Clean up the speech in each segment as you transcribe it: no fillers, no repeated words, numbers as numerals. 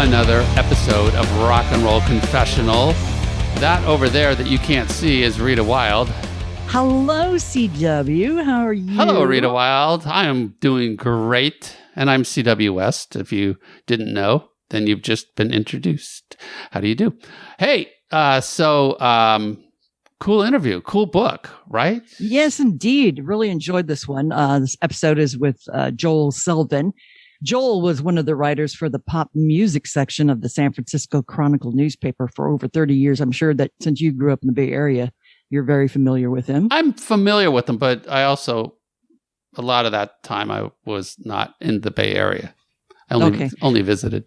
another episode of Rock and Roll Confessional. That over there that you can't see is Rita Wild. Hello, CW. How are you? Hello, Rita Wild. I am doing great. And I'm CW West. If you didn't know, then you've just been introduced. How do you do? Hey, cool interview, cool book, right? Yes, indeed. Really enjoyed this one. This episode is with Joel Selvin. Joel was one of the writers for the pop music section of the San Francisco Chronicle newspaper for over 30 years. I'm sure that since you grew up in the Bay Area, you're very familiar with him. I'm familiar with him, but I also, a lot of that time, I was not in the Bay Area. I only visited.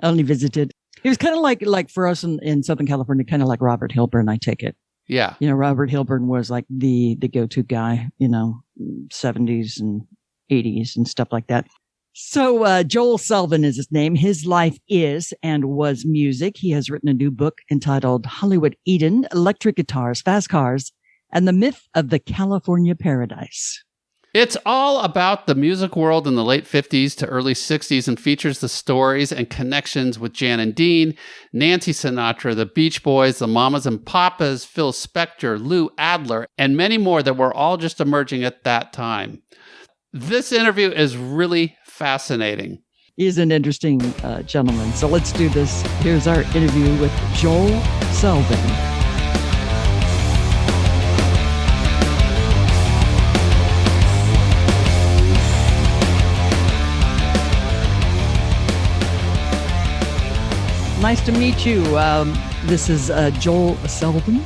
Only visited. He was kind of like for us in Southern California, kind of like Robert Hilburn, I take it. Yeah. You know, Robert Hilburn was like the go-to guy, 70s and 80s and stuff like that. So Joel Selvin is his name. His life is and was music. He has written a new book entitled Hollywood Eden, Electric Guitars, Fast Cars, and the Myth of the California Paradise. It's all about the music world in the late 50s to early 60s and features the stories and connections with Jan and Dean, Nancy Sinatra, the Beach Boys, the Mamas and Papas, Phil Spector, Lou Adler, and many more that were all just emerging at that time. This interview is really fascinating. He's an interesting gentleman. So let's do this. Here's our interview with Joel Selvin. Nice to meet you. This is Joel Selvin.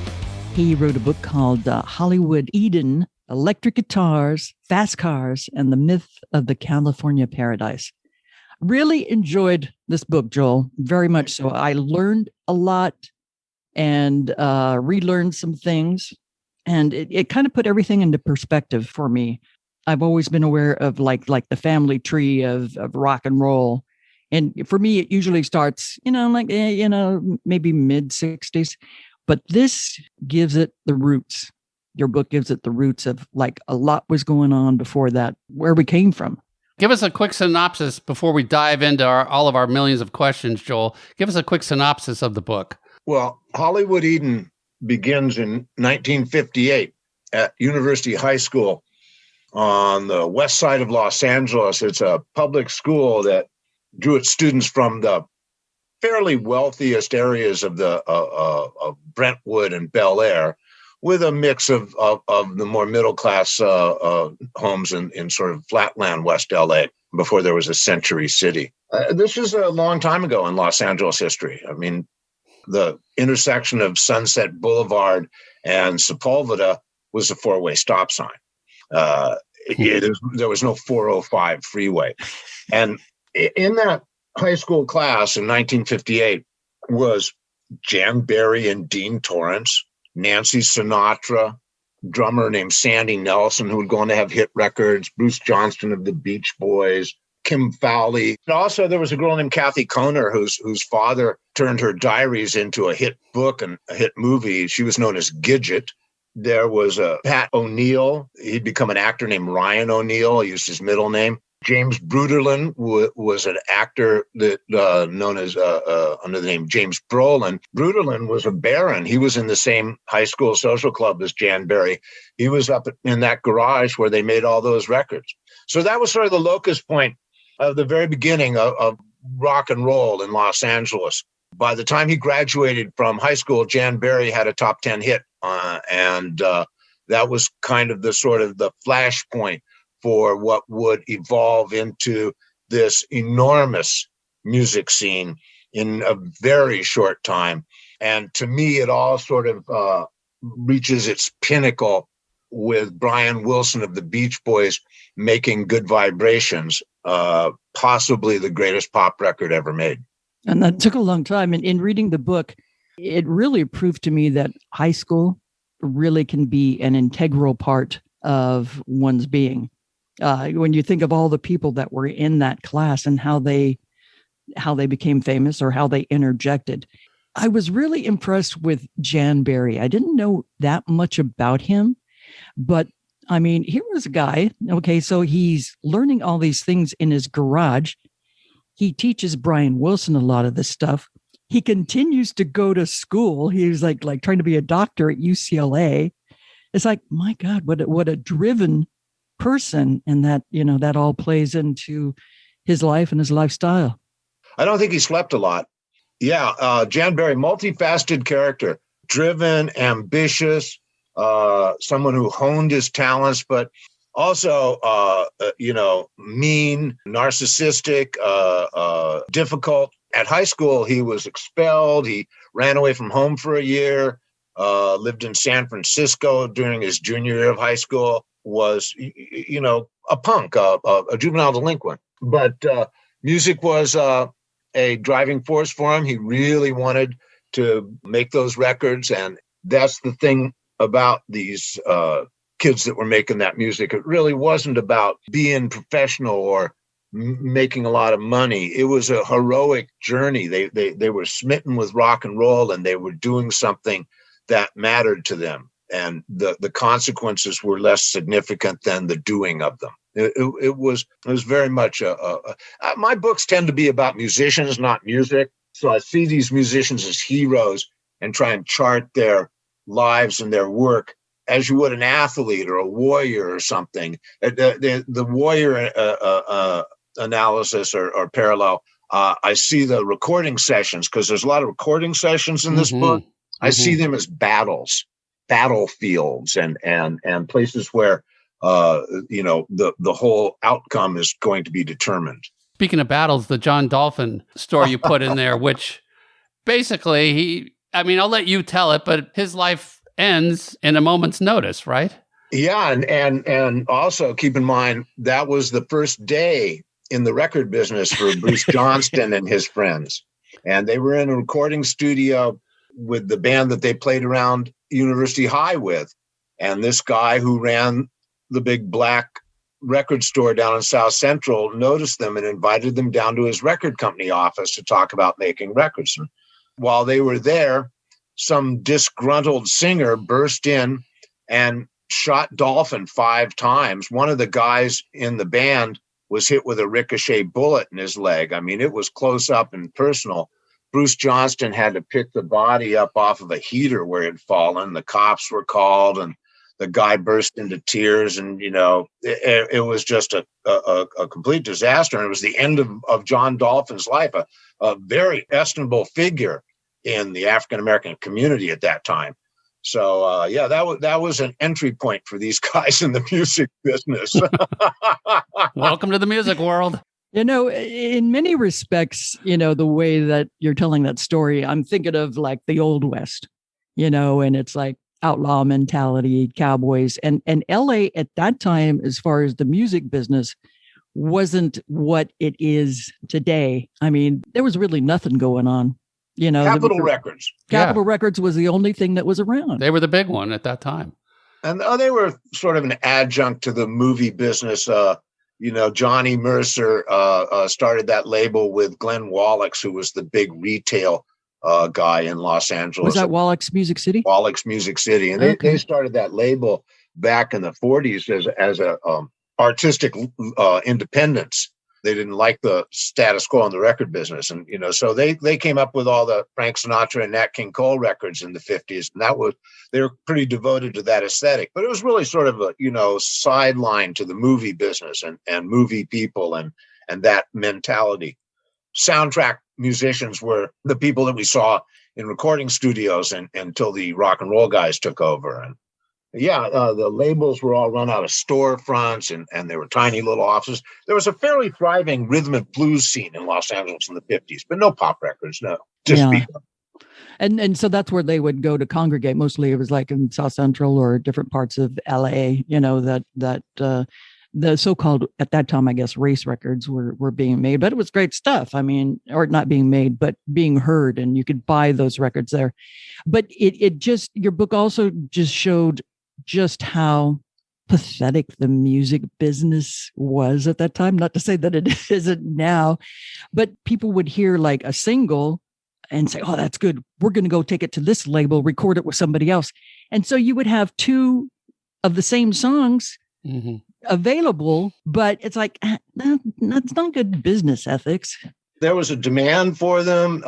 He wrote a book called Hollywood Eden, Electric Guitars, Fast Cars, and the Myth of the California Paradise. Really enjoyed this book, Joel, very much so. I learned a lot and relearned some things, and it kind of put everything into perspective for me. I've always been aware of like the family tree of rock and roll. And for me, it usually starts, maybe mid 60s, but this gives it the roots. Your book gives it the roots of like a lot was going on before that, where we came from. Give us a quick synopsis before we dive into all of our millions of questions, Joel. Give us a quick synopsis of the book. Well, Hollywood Eden begins in 1958 at University High School on the west side of Los Angeles. It's a public school that drew its students from the fairly wealthiest areas of of Brentwood and Bel Air, with a mix of the more middle class homes in sort of flatland West LA before there was a Century City. This is a long time ago in Los Angeles history. I mean, the intersection of Sunset Boulevard and Sepulveda was a four-way stop sign. There was no 405 freeway. And in that high school class in 1958 was Jan Berry and Dean Torrance, Nancy Sinatra, drummer named Sandy Nelson, who would go on to have hit records, Bruce Johnston of the Beach Boys, Kim Fowley. And also, there was a girl named Kathy Kohner, whose father turned her diaries into a hit book and a hit movie. She was known as Gidget. There was Pat O'Neill. He'd become an actor named Ryan O'Neill. He used his middle name. James Bruderlin was an actor that known as under the name James Brolin. Bruderlin was a baron. He was in the same high school social club as Jan Berry. He was up in that garage where they made all those records. So that was sort of the locus point of the very beginning of rock and roll in Los Angeles. By the time he graduated from high school, Jan Berry had a top 10 hit, and that was kind of the flashpoint for what would evolve into this enormous music scene in a very short time. And to me, it all sort of reaches its pinnacle with Brian Wilson of the Beach Boys making Good Vibrations, possibly the greatest pop record ever made. And that took a long time. And in reading the book, it really proved to me that high school really can be an integral part of one's being. When you think of all the people that were in that class and how they became famous or how they interjected, I was really impressed with Jan Berry. I didn't know that much about him, but I mean, here was a guy. Okay, so he's learning all these things in his garage. He teaches Brian Wilson a lot of this stuff. He continues to go to school. He's like trying to be a doctor at UCLA. It's like, my God, what a driven person. And that, that all plays into his life and his lifestyle. I don't think he slept a lot. Yeah, Jan Berry, multifaceted character, driven, ambitious, someone who honed his talents, but also, mean, narcissistic, difficult. At high school, he was expelled. He ran away from home for a year, lived in San Francisco during his junior year of high school, was, a punk, a juvenile delinquent. But music was a driving force for him. He really wanted to make those records. And that's the thing about these kids that were making that music. It really wasn't about being professional or making a lot of money. It was a heroic journey. They were smitten with rock and roll, and they were doing something that mattered to them. And the consequences were less significant than the doing of them. It was very much my books tend to be about musicians, not music. So I see these musicians as heroes and try and chart their lives and their work as you would an athlete or a warrior or something. The warrior analysis or parallel, I see the recording sessions, because there's a lot of recording sessions in this book. I see them as battlefields and places where the whole outcome is going to be determined. Speaking of battles, the John Dolphin story you put in there, which basically I'll let you tell it, but his life ends in a moment's notice, right? Yeah, and also keep in mind that was the first day in the record business for Bruce Johnston and his friends. And they were in a recording studio with the band that they played around University High with. And this guy who ran the big black record store down in South Central noticed them and invited them down to his record company office to talk about making records. And while they were there, some disgruntled singer burst in and shot Dolphin 5 times. One of the guys in the band was hit with a ricochet bullet in his leg. It was close up and personal. Bruce Johnston had to pick the body up off of a heater where it had fallen. The cops were called, and the guy burst into tears. And, it was just a complete disaster. And it was the end of John Dolphin's life, a very estimable figure in the African-American community at that time. So, that was an entry point for these guys in the music business. Welcome to the music world. In many respects, the way that you're telling that story, I'm thinking of like the Old West, and it's like outlaw mentality, cowboys. And LA at that time, as far as the music business, wasn't what it is today. There was really nothing going on. Capitol Records. Capitol Records was the only thing that was around. They were the big one at that time. And they were sort of an adjunct to the movie business. Johnny Mercer started that label with Glenn Wallachs, who was the big retail guy in Los Angeles. Was that Wallachs Music City? Wallachs Music City. And they started that label back in the 40s as a artistic independence. They didn't like the status quo in the record business. And, so they came up with all the Frank Sinatra and Nat King Cole records in the 50s. And they were pretty devoted to that aesthetic. But it was really sort of a, sideline to the movie business and movie people and that mentality. Soundtrack musicians were the people that we saw in recording studios until the rock and roll guys took over. And the labels were all run out of storefronts and there were tiny little offices. There was a fairly thriving rhythm and blues scene in Los Angeles in the 50s, but no pop records, no. And so that's where they would go to congregate. Mostly it was like in South Central or different parts of LA, that the so-called, at that time, I guess, race records were being made, but it was great stuff. Or not being made, but being heard, and you could buy those records there. But your book also just showed just how pathetic the music business was at that time. Not to say that it isn't now, but people would hear like a single and say, oh, that's good. We're going to go take it to this label, record it with somebody else. And so you would have 2 of the same songs available, but it's like, that's not good business ethics. There was a demand for them.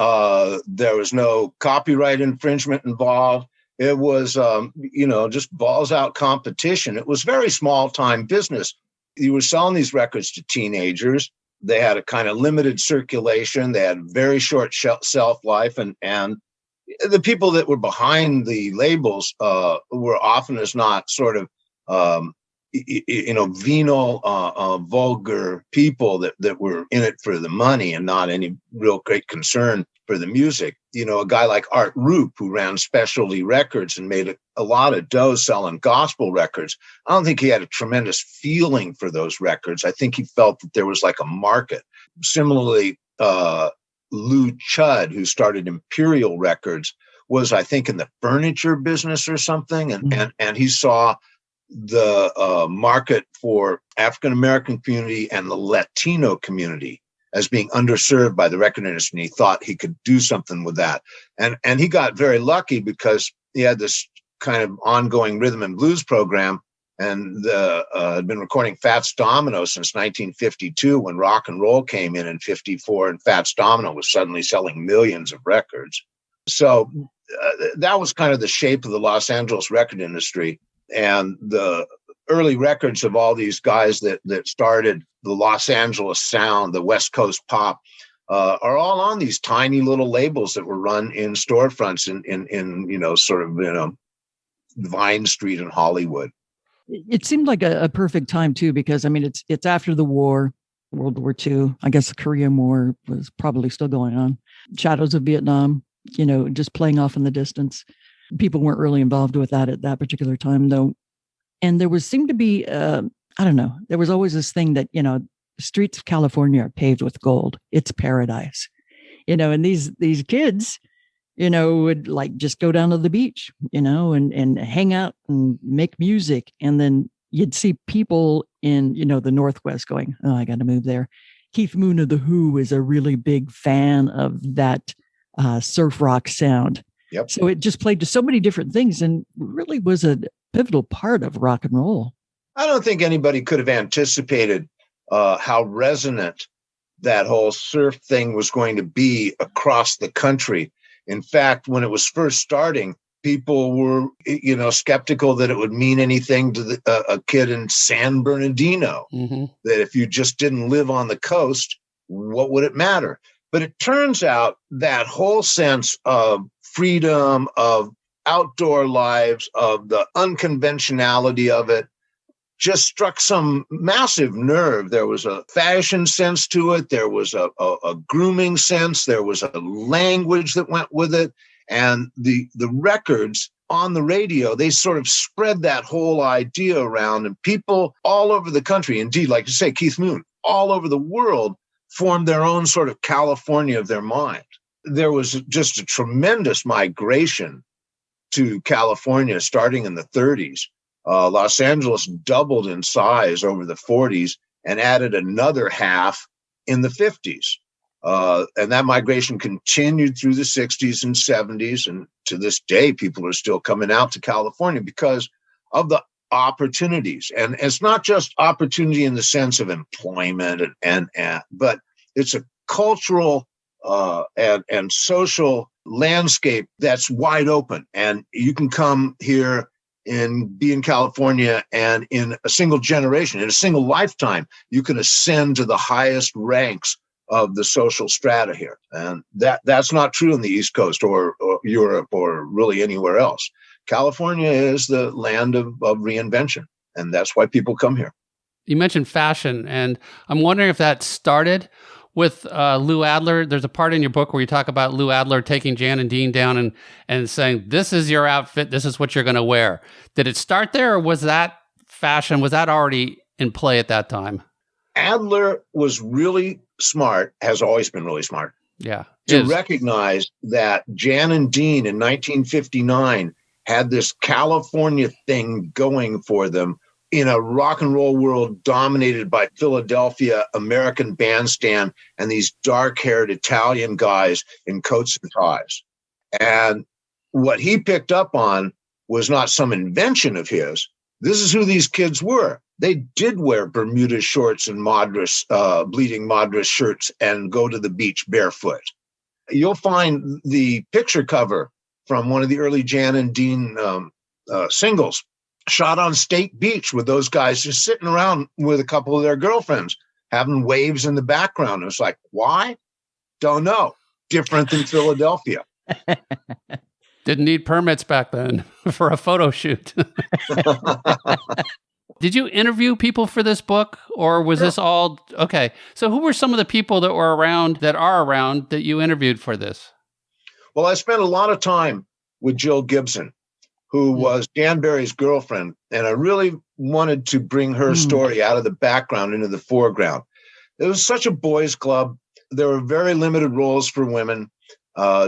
There was no copyright infringement involved. It was, just balls out competition. It was very small time business. You were selling these records to teenagers. They had a kind of limited circulation. They had very short shelf life, and the people that were behind the labels were often as not sort of venal, vulgar people that were in it for the money and not any real great concern for the music. A guy like Art Roop, who ran Specialty Records and made a lot of dough selling gospel records. I don't think he had a tremendous feeling for those records. I think he felt that there was like a market. Similarly, Lou Chudd, who started Imperial Records, was, I think, in the furniture business or something. And he saw the market for African-American community and the Latino community as being underserved by the record industry. And he thought he could do something with that. And he got very lucky because he had this kind of ongoing rhythm and blues program, and had been recording Fats Domino since 1952, when rock and roll came in 54, and Fats Domino was suddenly selling millions of records. So that was kind of the shape of the Los Angeles record industry. And the early records of all these guys that started the Los Angeles sound, the West Coast pop, are all on these tiny little labels that were run in storefronts in Vine Street in Hollywood. It seemed like a perfect time too, because I mean, it's after the war, World War II. I guess the Korean War was probably still going on. Shadows of Vietnam, just playing off in the distance. People weren't really involved with that at that particular time, though. And there seemed to be, there was always this thing that, the streets of California are paved with gold. It's paradise, and these kids, would like just go down to the beach, and hang out and make music. And then you'd see people in, the Northwest going, oh, I got to move there. Keith Moon of The Who is a really big fan of that surf rock sound. Yep. So it just played to so many different things and really was a pivotal part of rock and roll. I don't think anybody could have anticipated how resonant that whole surf thing was going to be across the country. In fact, when it was first starting, people were, skeptical that it would mean anything to a kid in San Bernardino. Mm-hmm. That if you just didn't live on the coast, what would it matter? But it turns out that whole sense of freedom, of outdoor lives, of the unconventionality of it, just struck some massive nerve. There was a fashion sense to it. There was a grooming sense. There was a language that went with it. And the records on the radio, they sort of spread that whole idea around. And people all over the country, indeed, like you say, Keith Moon, all over the world, formed their own sort of California of their mind. There was just a tremendous migration to California starting in the 30s. Los Angeles doubled in size over the 40s and added another half in the 50s. And that migration continued through the 60s and 70s. And to this day, people are still coming out to California because of the opportunities. And it's not just opportunity in the sense of employment, but it's a cultural and social landscape that's wide open. And you can come here and be in California, and in a single generation, in a single lifetime, you can ascend to the highest ranks of the social strata here. And that's not true on the East Coast or Europe or really anywhere else. California is the land of reinvention, and that's why people come here. You mentioned fashion, and I'm wondering if that started with Lou Adler. There's a part in your book where you talk about Lou Adler taking Jan and Dean down and saying, this is your outfit, this is what you're going to wear. Did it start there, or was that fashion, was that already in play at that time? Adler was really smart, has always been really smart. Yeah. To recognize that Jan and Dean in 1959 had this California thing going for them in a rock and roll world dominated by Philadelphia American Bandstand and these dark-haired Italian guys in coats and ties. And what he picked up on was not some invention of his. this is who these kids were. They did wear Bermuda shorts and bleeding Madras shirts and go to the beach barefoot. You'll find the picture cover from one of the early Jan and Dean singles, shot on State Beach with those guys just sitting around with a couple of their girlfriends, having waves in the background. It's like, why? Don't know. Different than Philadelphia. Didn't need permits back then for a photo shoot. Did you interview people for this book, or was this all okay? So who were some of the people that are around that you interviewed for this? Well, I spent a lot of time with Jill Gibson, who was Jan Barry's girlfriend, and I really wanted to bring her story out of the background into the foreground. It was such a boys' club. There were very limited roles for women.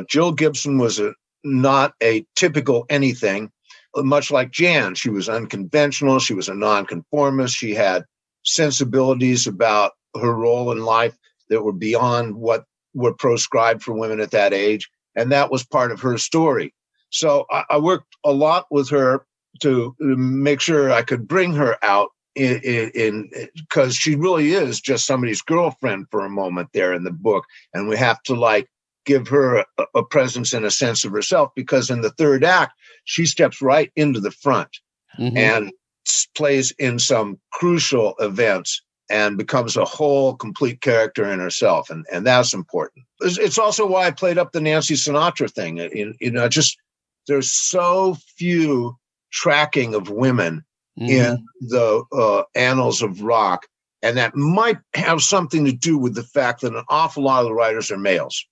Jill Gibson was not a typical anything. Much like Jan, she was unconventional. She was a nonconformist. She had sensibilities about her role in life that were beyond what were proscribed for women at that age. And that was part of her story. So I worked a lot with her to make sure I could bring her out in because she really is just somebody's girlfriend for a moment there in the book. And we have to give her a presence and a sense of herself, because in the third act, she steps right into the front and plays in some crucial events and becomes a whole complete character in herself. And that's important. It's also why I played up the Nancy Sinatra thing. There's so few tracking of women in the annals of rock. And that might have something to do with the fact that an awful lot of the writers are males.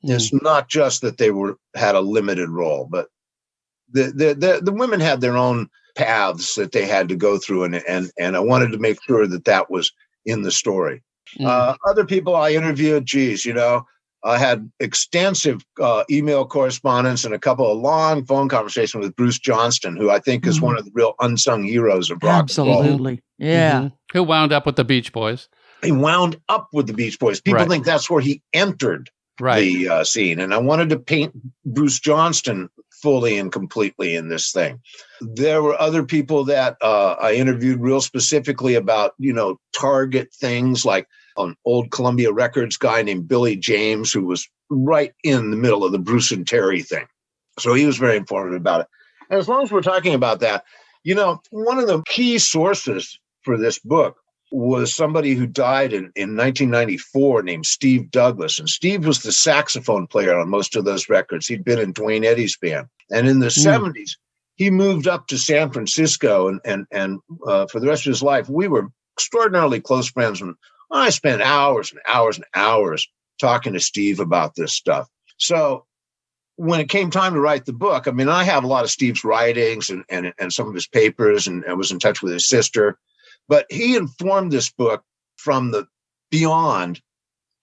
It's not just that they had a limited role, but the women had their own paths that they had to go through, and I wanted to make sure that was in the story. Other people I interviewed, I had extensive email correspondence and a couple of long phone conversations with Bruce Johnston, who I think is one of the real unsung heroes of rock. Absolutely, yeah. Who wound up with the Beach Boys? He wound up with the Beach Boys. People think that's where he entered the scene. And I wanted to paint Bruce Johnston fully and completely in this thing. There were other people that I interviewed real specifically about, target things, like an old Columbia Records guy named Billy James, who was right in the middle of the Bruce and Terry thing. So he was very informative about it. And as long as we're talking about that, one of the key sources for this book was somebody who died in 1994 named Steve Douglas. And Steve was the saxophone player on most of those records. He'd been in Dwayne Eddy's band. And in the 70s, he moved up to San Francisco. And for the rest of his life, we were extraordinarily close friends. And I spent hours and hours and hours talking to Steve about this stuff. So when it came time to write the book, I have a lot of Steve's writings and some of his papers, and I was in touch with his sister. But he informed this book from the beyond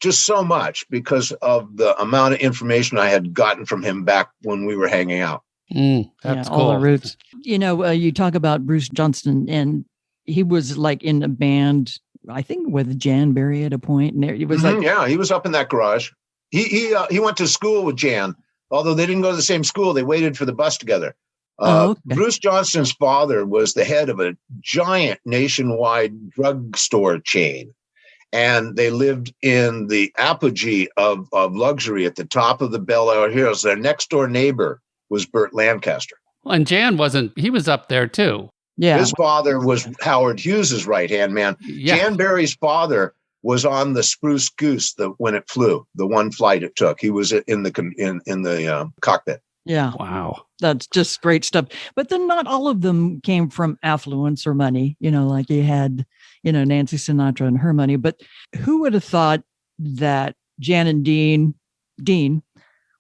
just so much because of the amount of information I had gotten from him back when we were hanging out. That's cool. All the roots. You talk about Bruce Johnston, and he was in a band, I think, with Jan Barry at a point. And he was he was up in that garage. He went to school with Jan, although they didn't go to the same school. They waited for the bus together. Okay. Bruce Johnston's father was the head of a giant nationwide drugstore chain, and they lived in the apogee of luxury at the top of the Bel Air Hills. Their next door neighbor was Burt Lancaster. Well, and Jan he was up there too. Yeah. His father was Howard Hughes's right-hand man. Yeah. Jan Barry's father was on the Spruce Goose when it flew, the one flight it took. He was in the cockpit. Yeah. Wow. That's just great stuff. But then not all of them came from affluence or money, like you had, Nancy Sinatra and her money. But who would have thought that Jan and Dean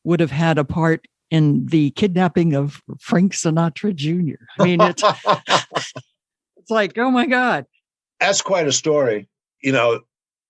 would have had a part in the kidnapping of Frank Sinatra Jr.? It's like, oh my God. That's quite a story.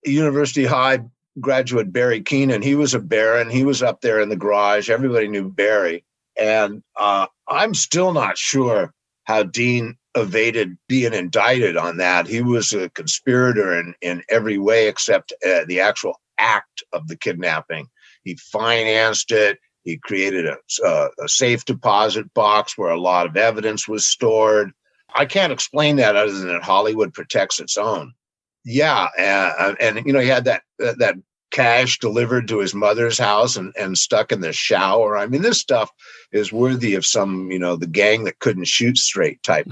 University High graduate Barry Keenan, he was a baron. He was up there in the garage. Everybody knew Barry. And I'm still not sure how Dean evaded being indicted on that. He was a conspirator in every way except the actual act of the kidnapping. He financed it. He created a safe deposit box where a lot of evidence was stored. I can't explain that other than that Hollywood protects its own. Yeah, and he had that cash delivered to his mother's house and stuck in the shower. I mean, this stuff is worthy of some, the gang that couldn't shoot straight type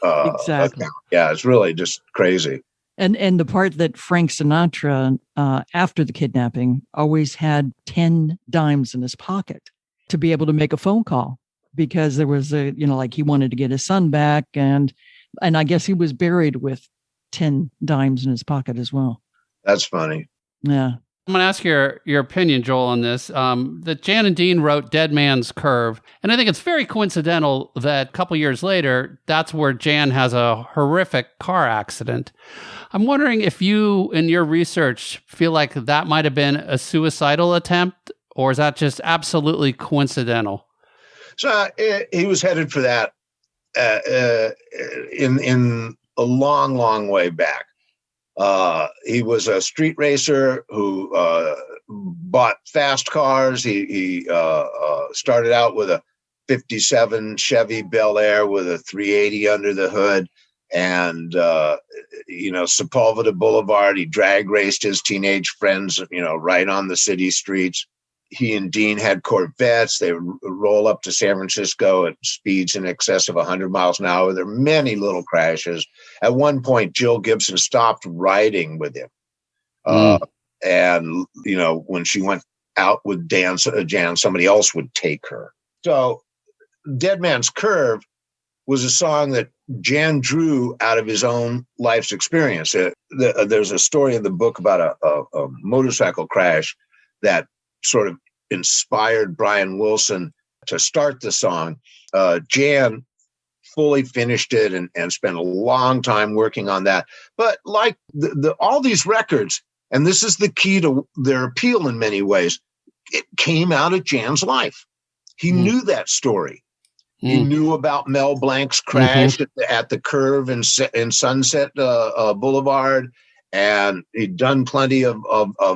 Exactly. account. Yeah, it's really just crazy. And the part that Frank Sinatra, after the kidnapping, always had 10 dimes in his pocket to be able to make a phone call, because there was like he wanted to get his son back, and I guess he was buried with 10 dimes in his pocket as well. That's funny. Yeah. I'm going to ask your opinion, Joel, on this. That Jan and Dean wrote Dead Man's Curve, and I think it's very coincidental that a couple years later, that's where Jan has a horrific car accident. I'm wondering if you, in your research, feel like that might have been a suicidal attempt, or is that just absolutely coincidental? So he was headed for that in a long, long way back. He was a street racer who bought fast cars. He started out with a 57 Chevy Bel Air with a 380 under the hood. And, Sepulveda Boulevard, he drag raced his teenage friends, right on the city streets. He and Dean had Corvettes. They would roll up to San Francisco at speeds in excess of 100 miles an hour. There were many little crashes. At one point, Jill Gibson stopped riding with him. And, when she went out with Jan, somebody else would take her. So Dead Man's Curve was a song that Jan drew out of his own life's experience. There's a story in the book about a motorcycle crash that sort of inspired Brian Wilson to start the song. Jan fully finished it and spent a long time working on that. But like all these records, and this is the key to their appeal in many ways, it came out of Jan's life. He knew that story. He knew about Mel Blanc's crash at the curve in Sunset Boulevard. And he'd done plenty of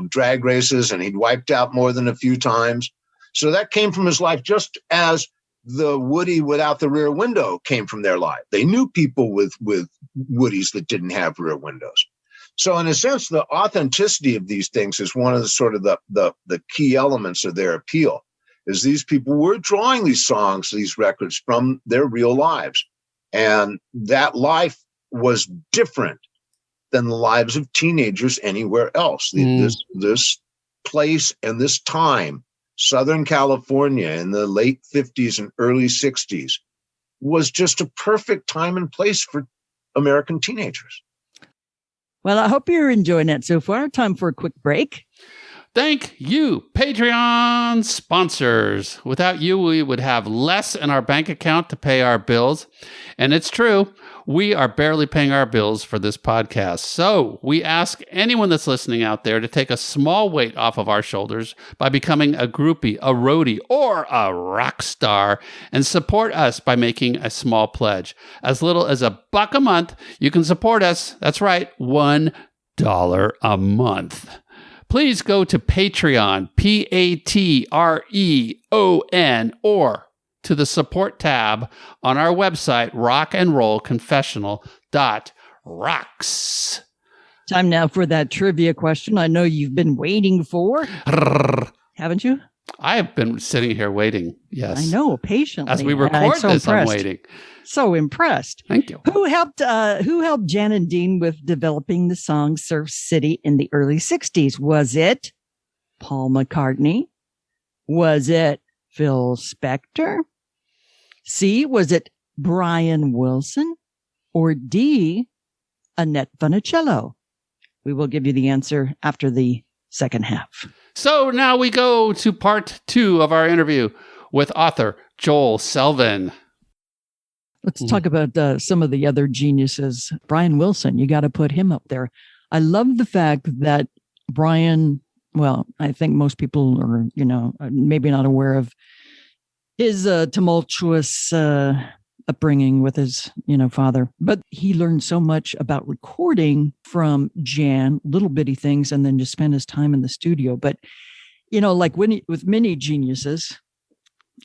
drag races, and he'd wiped out more than a few times. So that came from his life, just as the Woody without the rear window came from their life. They knew people with Woodies that didn't have rear windows. So in a sense, the authenticity of these things is one of the sort of the key elements of their appeal, is these people were drawing these songs, these records from their real lives. And that life was different than the lives of teenagers anywhere else. This place and this time, Southern California in the late 50s and early 60s, was just a perfect time and place for American teenagers. Well, I hope you're enjoying it so far. Time for a quick break. Thank you, Patreon sponsors. Without you, we would have less in our bank account to pay our bills. And it's true, we are barely paying our bills for this podcast. So we ask anyone that's listening out there to take a small weight off of our shoulders by becoming a groupie, a roadie, or a rock star, and support us by making a small pledge. As little as $1 a month, you can support us. That's right, $1 a month. Please go to Patreon, Patreon, or to the support tab on our website, rockandrollconfessional.rocks. Time now for that trivia question I know you've been waiting for. Haven't you? I have been sitting here waiting, yes. I know, patiently. As we record this, I'm waiting. So impressed. Thank you. Who helped Jan and Dean with developing the song Surf City in the early 60s? Was it Paul McCartney? Was it Phil Spector? C, was it Brian Wilson? Or D, Annette Funicello? We will give you the answer after the second half. So now we go to part 2 of our interview with author Joel Selvin. Let's talk about some of the other geniuses. Brian Wilson, you got to put him up there. I love the fact that Brian, well, I think most people are, maybe not aware of his tumultuous upbringing with his, father. But he learned so much about recording from Jan, little bitty things, and then just spend his time in the studio. But, like with many geniuses,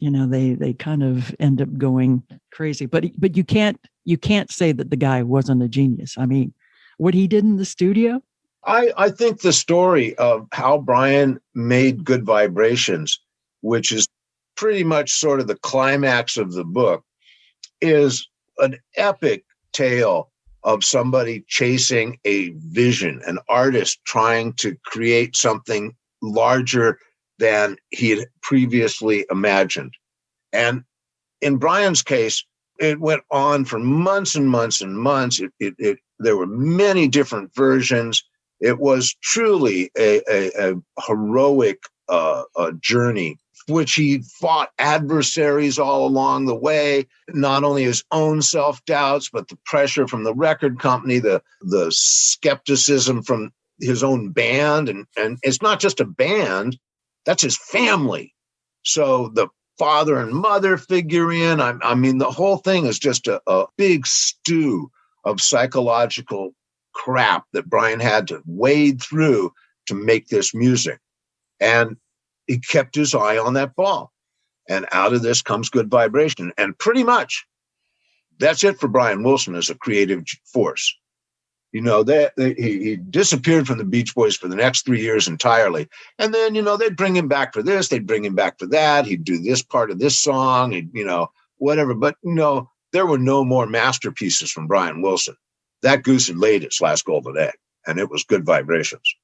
they kind of end up going crazy. But you can't say that the guy wasn't a genius. I mean, what he did in the studio. I think the story of how Brian made Good Vibrations, which is pretty much sort of the climax of the book, is an epic tale of somebody chasing a vision, an artist trying to create something larger than he had previously imagined. And in Brian's case, it went on for months and months and months. There were many different versions. It was truly a heroic journey, which he fought adversaries all along the way, not only his own self-doubts, but the pressure from the record company, the skepticism from his own band. And it's not just a band, that's his family. So the father and mother figure in. I mean, the whole thing is just a big stew of psychological crap that Brian had to wade through to make this music. And he kept his eye on that ball. And out of this comes Good Vibration. And pretty much that's it for Brian Wilson as a creative force. He disappeared from the Beach Boys for the next 3 years entirely. And then, they'd bring him back for this, they'd bring him back for that. He'd do this part of this song, whatever. But, there were no more masterpieces from Brian Wilson. That goose had laid its last golden egg, and it was Good Vibrations.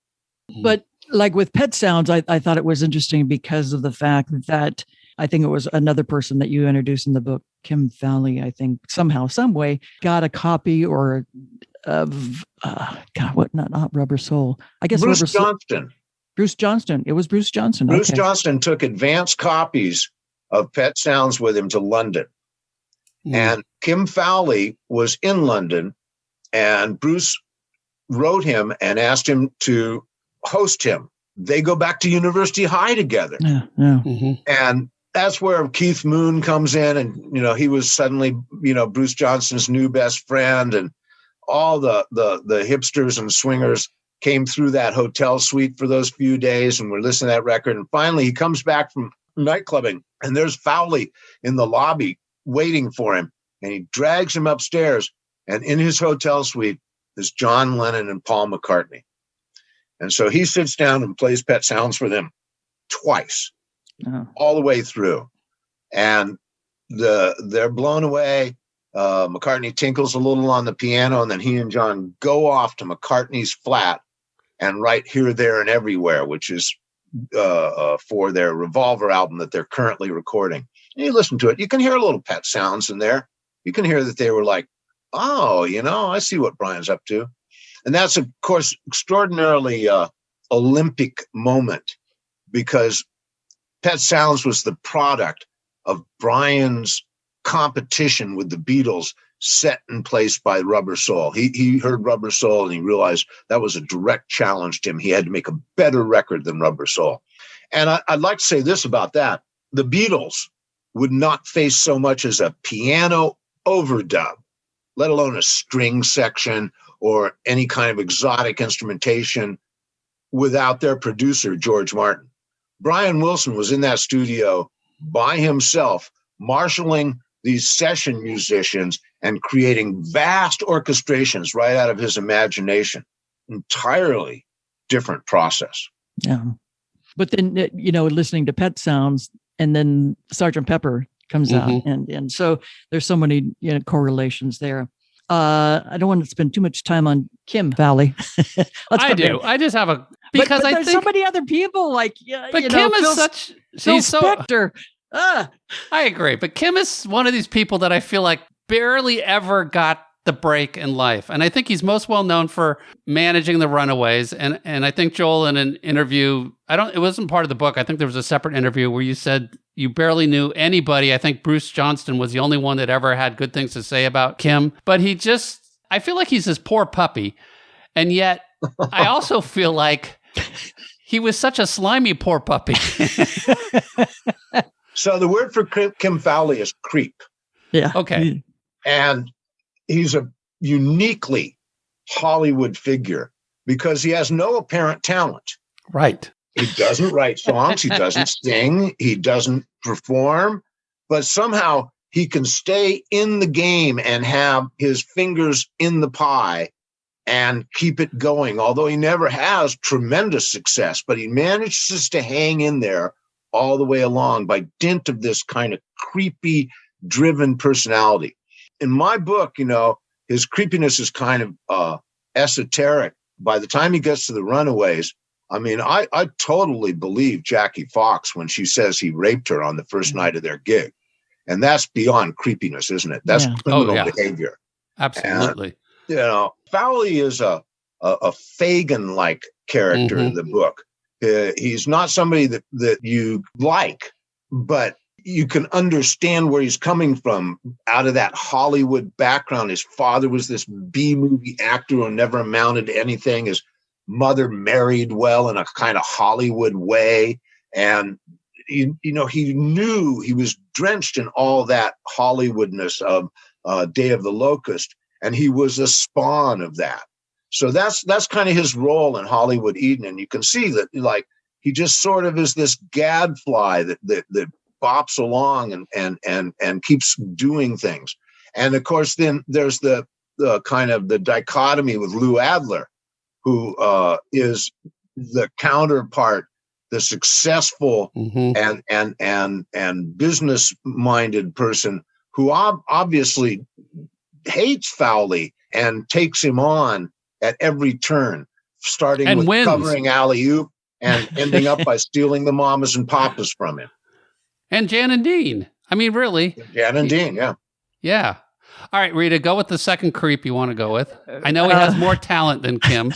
But like with Pet Sounds, I thought it was interesting because of the fact that I think it was another person that you introduced in the book, Kim Fowley, I think somehow, some way, got a copy of not Rubber Soul. I guess Bruce Johnston. Bruce Johnston. It was Bruce Johnston. Bruce Johnston took advance copies of Pet Sounds with him to London. And Kim Fowley was in London, and Bruce wrote him and asked him to host him. They go back to University High together. Yeah. Mm-hmm. And that's where Keith Moon comes in, and he was suddenly Bruce Johnston's new best friend, and all the hipsters and swingers came through that hotel suite for those few days and were listening to that record. And finally he comes back from nightclubbing, and there's Fowley in the lobby waiting for him, and he drags him upstairs, and in his hotel suite is John Lennon and Paul McCartney. And so he sits down and plays Pet Sounds for them twice, all the way through. And they're blown away. McCartney tinkles a little on the piano, and then he and John go off to McCartney's flat and write Here, There, and Everywhere, which is for their Revolver album that they're currently recording. And you listen to it, you can hear a little Pet Sounds in there. You can hear that they were like, oh, I see what Brian's up to. And that's, of course, extraordinarily Olympic moment, because Pet Sounds was the product of Brian's competition with the Beatles set in place by Rubber Soul. He heard Rubber Soul and he realized that was a direct challenge to him. He had to make a better record than Rubber Soul. And I'd like to say this about that. The Beatles would not face so much as a piano overdub, let alone a string section or any kind of exotic instrumentation, without their producer, George Martin. Brian Wilson was in that studio by himself, marshaling these session musicians and creating vast orchestrations right out of his imagination. Entirely different process. Yeah. But then, listening to Pet Sounds, and then Sgt. Pepper comes out. And so there's so many correlations there. I don't want to spend too much time on Kim Fowley. I do. I just have a, because but I there's think so many other people like, but Kim is such, she's Spector. I agree. But Kim is one of these people that I feel like barely ever got the break in life. And I think he's most well known for managing the Runaways. And I think, Joel, in an interview, it wasn't part of the book. I think there was a separate interview where you said you barely knew anybody. I think Bruce Johnston was the only one that ever had good things to say about Kim. But I feel like he's this poor puppy. And yet I also feel like he was such a slimy poor puppy. So the word for Kim Fowley is creep. Yeah. Okay. And he's a uniquely Hollywood figure because he has no apparent talent. Right. He doesn't write songs. He doesn't sing. He doesn't perform. But somehow he can stay in the game and have his fingers in the pie and keep it going. Although he never has tremendous success, but he manages to hang in there all the way along by dint of this kind of creepy, driven personality. In my book, his creepiness is kind of esoteric. By the time he gets to the Runaways, I mean, I totally believe Jackie Fox when she says he raped her on the first night of their gig. And that's beyond creepiness, isn't it? That's criminal behavior. Absolutely. And, Fowley is a Fagin-like character in the book. He's not somebody that you like, but you can understand where he's coming from out of that Hollywood background. His father was this B-movie actor who never amounted to anything. His mother married well in a kind of Hollywood way. And, he knew he was drenched in all that Hollywoodness of Day of the Locust. And he was a spawn of that. So that's kind of his role in Hollywood Eden. And you can see that, like, he just sort of is this gadfly that bops along and keeps doing things. And of course, then there's the kind of the dichotomy with Lou Adler, who is the counterpart, the successful and business-minded person who obviously hates Fowley and takes him on at every turn, starting and with wins. covering alley-oop and ending up by stealing the mamas and papas from him. And Jan and Dean. I mean, really. Jan and Dean, yeah. Yeah. All right, Rita, go with the second creep you want to go with. I know he has more talent than Kim.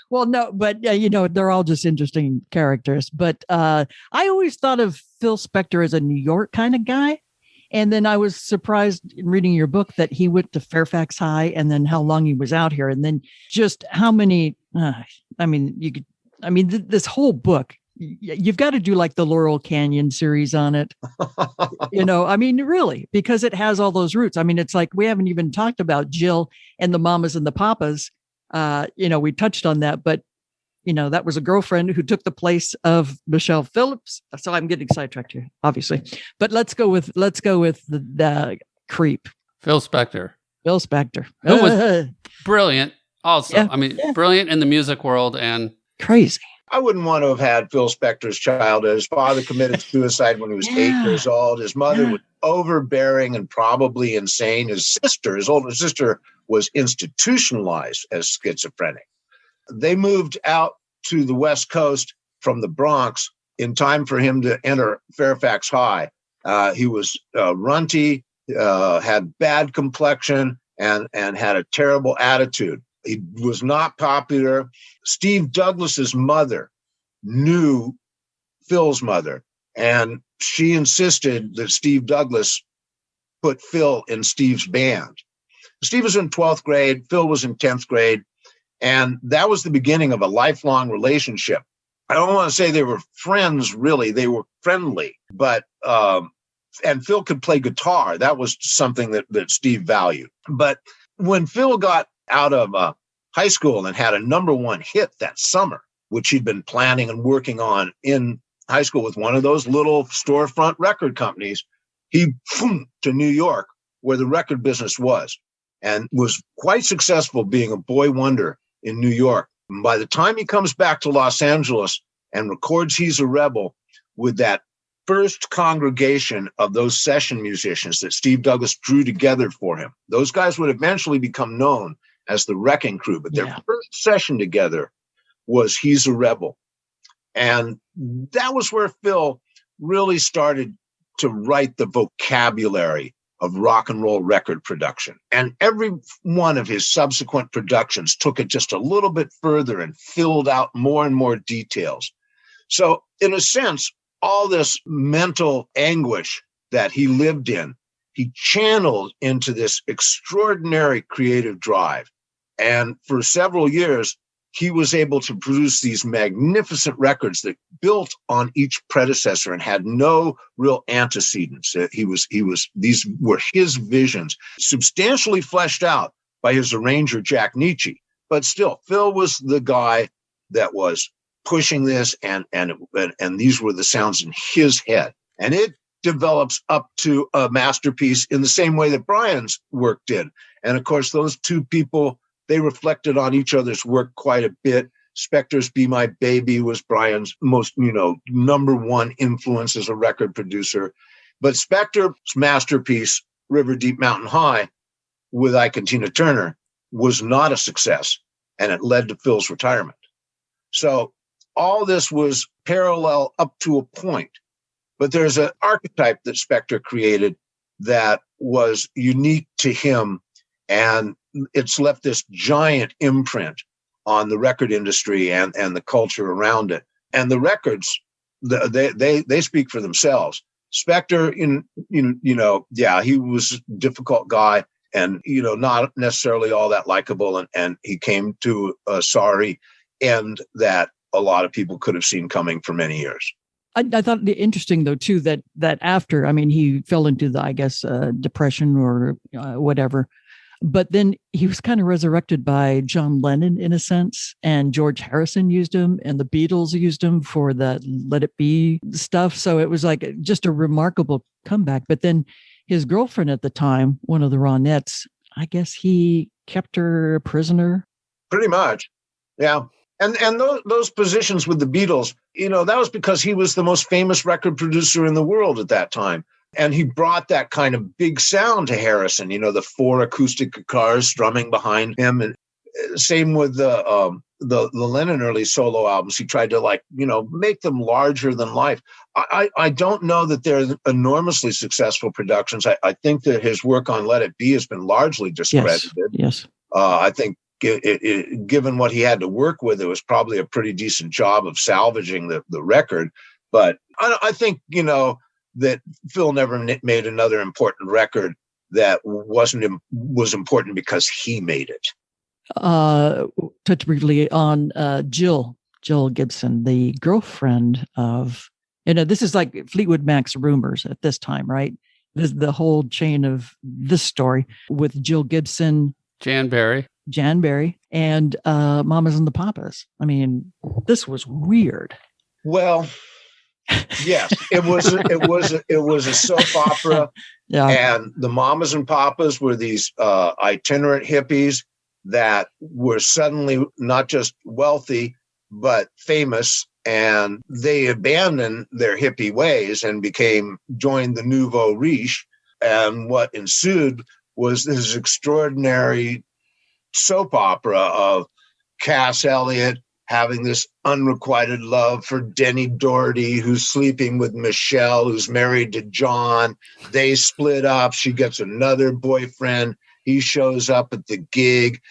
Well, no, but, they're all just interesting characters. But I always thought of Phil Spector as a New York kind of guy. And then I was surprised in reading your book that he went to Fairfax High and then how long he was out here. And then just how many, this whole book, you've got to do like the Laurel Canyon series on it. Really, because it has all those roots. I mean, it's like, we haven't even talked about Jill and the mamas and the papas. We touched on that, but that was a girlfriend who took the place of Michelle Phillips. So I'm getting sidetracked here, obviously. But let's go with the creep. Phil Spector. Phil Spector. Who was brilliant also. Brilliant in the music world and crazy. I wouldn't want to have had Phil Spector's childhood. His father committed suicide when he was 8 years old. His mother was overbearing and probably insane. His older sister, was institutionalized as schizophrenic. They moved out to the West Coast from the Bronx in time for him to enter Fairfax High. He was runty, had bad complexion, and had a terrible attitude. He was not popular. Steve Douglas's mother knew Phil's mother, and she insisted that Steve Douglas put Phil in Steve's band. Steve was in 12th grade. Phil was in 10th grade. And that was the beginning of a lifelong relationship. I don't want to say they were friends, really. They were friendly. But, and Phil could play guitar. That was something that Steve valued. But when Phil got out of high school and had a #1 hit that summer, which he'd been planning and working on in high school with one of those little storefront record companies, he flew to New York, where the record business was, and was quite successful being a boy wonder in New York. And by the time he comes back to Los Angeles and records He's a Rebel with that first congregation of those session musicians that Steve Douglas drew together for him, those guys would eventually become known as the Wrecking Crew. But their first session together was He's a Rebel. And that was where Phil really started to write the vocabulary of rock and roll record production. And every one of his subsequent productions took it just a little bit further and filled out more and more details. So in a sense, all this mental anguish that he lived in, he channeled into this extraordinary creative drive. And for several years, he was able to produce these magnificent records that built on each predecessor and had no real antecedents. These were his visions, substantially fleshed out by his arranger, Jack Nietzsche. But still, Phil was the guy that was pushing this, and these were the sounds in his head. And it develops up to a masterpiece in the same way that Brian's work did. And of course, those two people, they reflected on each other's work quite a bit. Spector's Be My Baby was Brian's most, number one influence as a record producer. But Spector's masterpiece, River Deep Mountain High, with Ike and Tina Turner, was not a success, and it led to Phil's retirement. So all this was parallel up to a point. But there's an archetype that Spector created that was unique to him, and it's left this giant imprint on the record industry and the culture around it. And the records, they speak for themselves. Spector, he was a difficult guy and, not necessarily all that likable. And he came to a sorry end that a lot of people could have seen coming for many years. I thought it interesting, though, too, that after, he fell into the, depression or whatever. But then he was kind of resurrected by John Lennon, in a sense, and George Harrison used him, and the Beatles used him for the Let It Be stuff. So it was like just a remarkable comeback. But then his girlfriend at the time, one of the Ronettes, I guess he kept her a prisoner. Pretty much. Yeah. And those positions with the Beatles, that was because he was the most famous record producer in the world at that time. And he brought that kind of big sound to Harrison, the 4 acoustic guitars strumming behind him. And same with the Lennon early solo albums. He tried to make them larger than life. I don't know that they're enormously successful productions. I think that his work on Let It Be has been largely discredited. Yes. I think given what he had to work with, it was probably a pretty decent job of salvaging the record. But I think, that Phil never made another important record that was important because he made it. Touch briefly on Joel Gibson, the girlfriend of, this is like Fleetwood Mac's Rumors at this time, right? This the whole chain of this story with Jill Gibson, Jan Berry, and Mamas and the Papas. This was weird. Well, yes, it was a soap opera. Yeah. And the Mamas and Papas were these itinerant hippies that were suddenly not just wealthy, but famous. And they abandoned their hippie ways and joined the nouveau riche. And what ensued was this extraordinary soap opera of Cass Elliot having this unrequited love for Denny Doherty, who's sleeping with Michelle, who's married to John. They split up. She gets another boyfriend. He shows up at the gig.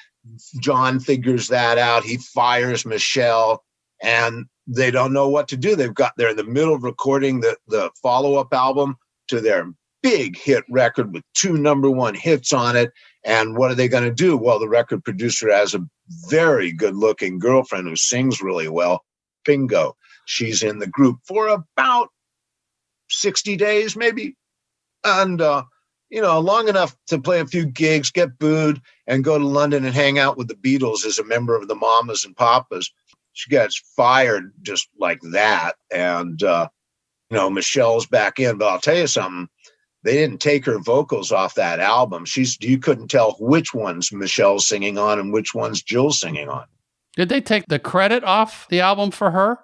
John figures that out. He fires Michelle, and they don't know what to do. They're in the middle of recording the follow-up album to their big hit record with 2 number 1 hits on it. And what are they going to do? Well, the record producer has a very good-looking girlfriend who sings really well, Bingo. She's in the group for about 60 days, maybe. And, long enough to play a few gigs, get booed, and go to London and hang out with the Beatles as a member of the Mamas and Papas. She gets fired just like that. And, Michelle's back in. But I'll tell you something. They didn't take her vocals off that album. You couldn't tell which ones Michelle's singing on and which ones Jill's singing on. Did they take the credit off the album for her?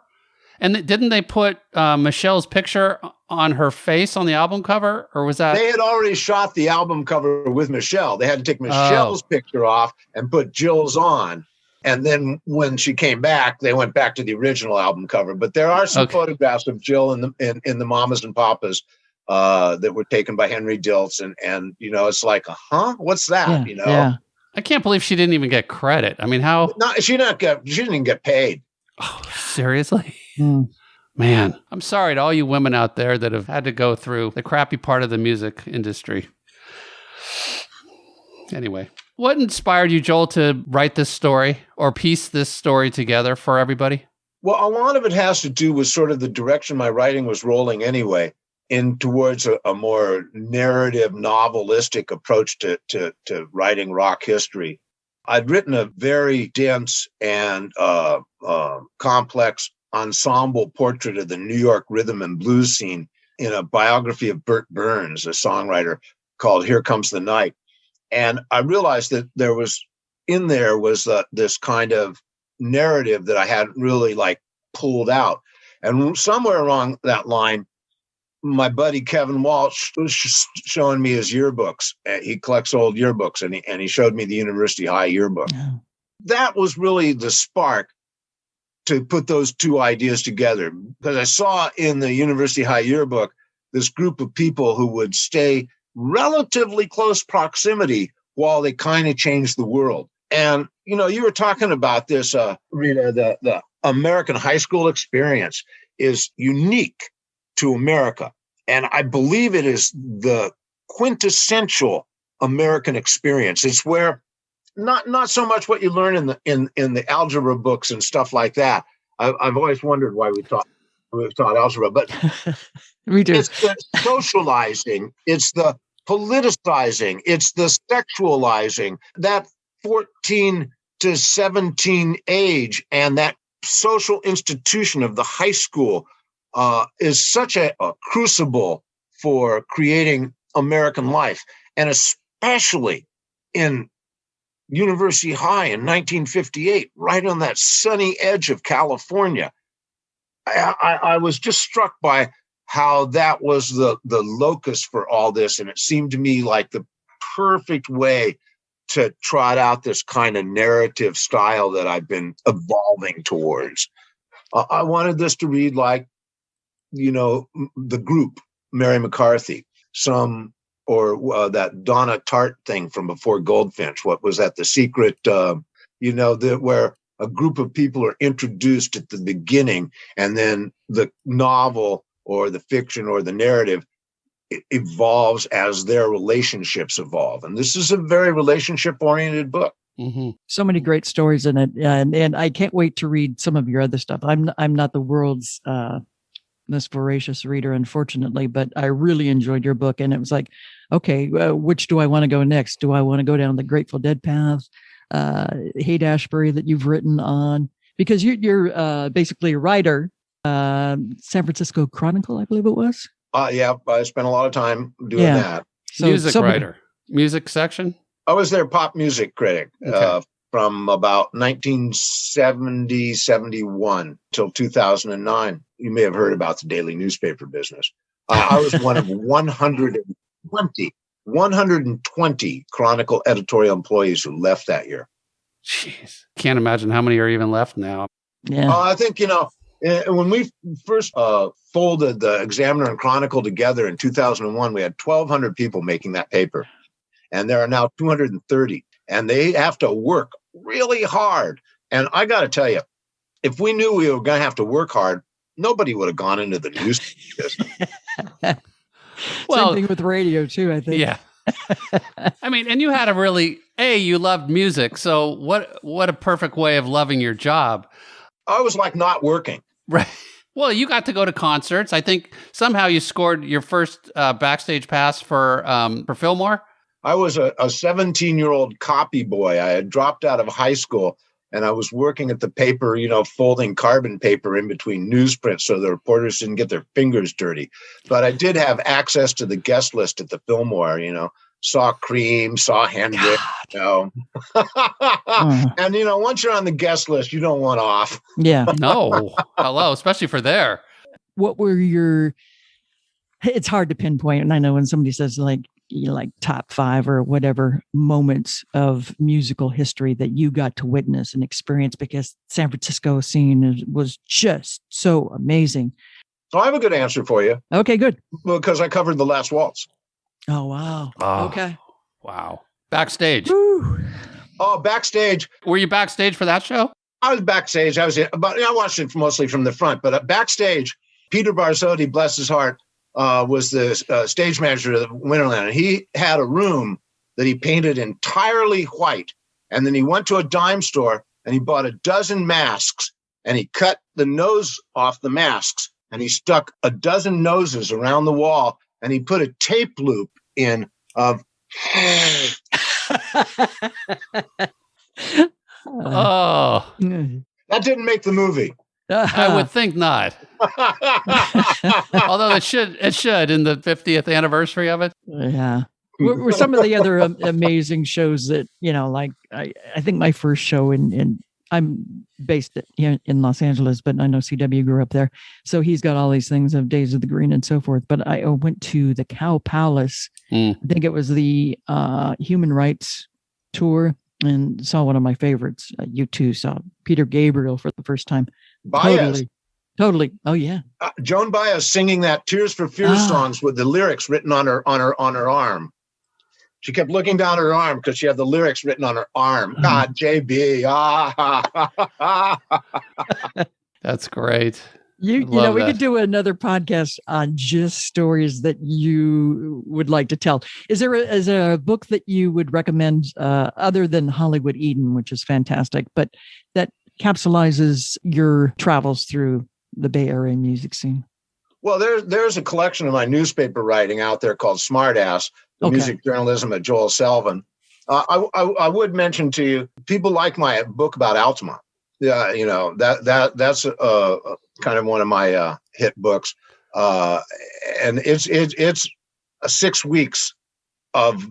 And didn't they put Michelle's picture on her face on the album cover? Or was that... They had already shot the album cover with Michelle. They had to take Michelle's picture off and put Jill's on. And then when she came back, they went back to the original album cover. But there are some photographs of Jill in the Mamas and Papas that were taken by Henry Diltz, and it's like, what's that? Yeah. I can't believe she didn't even get credit. How? No, she didn't even get paid. Oh, seriously? Man, I'm sorry to all you women out there that have had to go through the crappy part of the music industry. Anyway, what inspired you, Joel, to write this story or piece this story together for everybody? Well, a lot of it has to do with sort of the direction my writing was rolling anyway, in towards a more narrative, novelistic approach to writing rock history. I'd written a very dense and complex ensemble portrait of the New York rhythm and blues scene in a biography of Burt Burns, a songwriter, called Here Comes the Night. And I realized that there was this kind of narrative that I hadn't really like pulled out. And somewhere along that line, my buddy Kevin Walsh was showing me his yearbooks. He collects old yearbooks, and he showed me the University High yearbook. Yeah. That was really the spark to put those two ideas together, because I saw in the University High yearbook this group of people who would stay relatively close proximity while they kind of changed the world. And, you know, you were talking about this, Rita, the American high school experience is unique to America. And I believe it is the quintessential American experience. It's where not so much what you learn in the algebra books and stuff like that. I've always wondered why we've taught algebra, but we do. It's the socializing, it's the politicizing, it's the sexualizing, that 14 to 17 age, and that social institution of the high school is such a crucible for creating American life. And especially in University High in 1958, right on that sunny edge of California, I was just struck by how that was the locus for all this. And it seemed to me like the perfect way to trot out this kind of narrative style that I've been evolving towards. I wanted this to read like, you know, the group, Mary McCarthy, that Donna Tartt thing from Before Goldfinch. What was that? The Secret, where a group of people are introduced at the beginning, and then the novel or the fiction or the narrative evolves as their relationships evolve. And this is a very relationship-oriented book. Mm-hmm. So many great stories in it, and I can't wait to read some of your other stuff. I'm not the world's most voracious reader, unfortunately, but I really enjoyed your book, and it was like, okay, which do I want to go next? Do I want to go down the Grateful Dead path, Haight-Ashbury that you've written on? Because you're basically a writer, San Francisco Chronicle, I believe it was. Yeah, I spent a lot of time doing that. So music writer, music section. I was their pop music critic from about 1970, 71 till 2009. You may have heard about the daily newspaper business. I was one of 120 Chronicle editorial employees who left that year. Jeez, can't imagine how many are even left now. Yeah, I think, when we first folded the Examiner and Chronicle together in 2001, we had 1,200 people making that paper. And there are now 230. And they have to work really hard. And I got to tell you, if we knew we were going to have to work hard, nobody would have gone into the news business. Well, same thing with radio, too, I think. Yeah. I mean, and you had you loved music. So what a perfect way of loving your job. I was like not working. Right. Well, you got to go to concerts. I think somehow you scored your first backstage pass for Fillmore. I was a 17-year-old copy boy. I had dropped out of high school, and I was working at the paper, folding carbon paper in between newsprints so the reporters didn't get their fingers dirty. But I did have access to the guest list at the Fillmore, saw Cream, saw Hendrix, And, once you're on the guest list, you don't want off. Yeah. No. Hello, especially for there. What were it's hard to pinpoint. And I know when somebody says like top 5 or whatever moments of musical history that you got to witness and experience, because San Francisco scene was just so amazing. So I have a good answer for you. Okay, good. Because I covered The Last Waltz. Oh, wow. Oh, okay. Wow. Backstage. Woo. Oh, backstage. Were you backstage for that show? I was backstage. I watched it mostly from the front, but backstage, Peter Barzotti, bless his heart, was the stage manager of Winterland. And he had a room that he painted entirely white. And then he went to a dime store and he bought a dozen masks and he cut the nose off the masks and he stuck a dozen noses around the wall and he put a tape loop in of. Oh, that didn't make the movie. I would think not. Although it should in the 50th anniversary of it. Yeah. Were some of the other amazing shows that, like I think my first show in I'm based here in Los Angeles, but I know CW grew up there. So he's got all these things of Days of the Green and so forth. But I went to the Cow Palace. I think it was the Human Rights Tour, and saw one of my favorites. U2 saw Peter Gabriel for the first time. Baez. Totally. Oh yeah. Joan Baez singing that Tears for Fears songs with the lyrics written on her arm. She kept looking down at her arm because she had the lyrics written on her arm. God, JB. That's great. We could do another podcast on just stories that you would like to tell. Is there a book that you would recommend other than Hollywood Eden, which is fantastic, but that capsulizes your travels through the Bay Area music scene? Well, there's a collection of my newspaper writing out there called Smartass, the music journalism of Joel Selvin. I would mention to you, people like my book about Altamont. Yeah, that's kind of one of my hit books, and it's 6 weeks of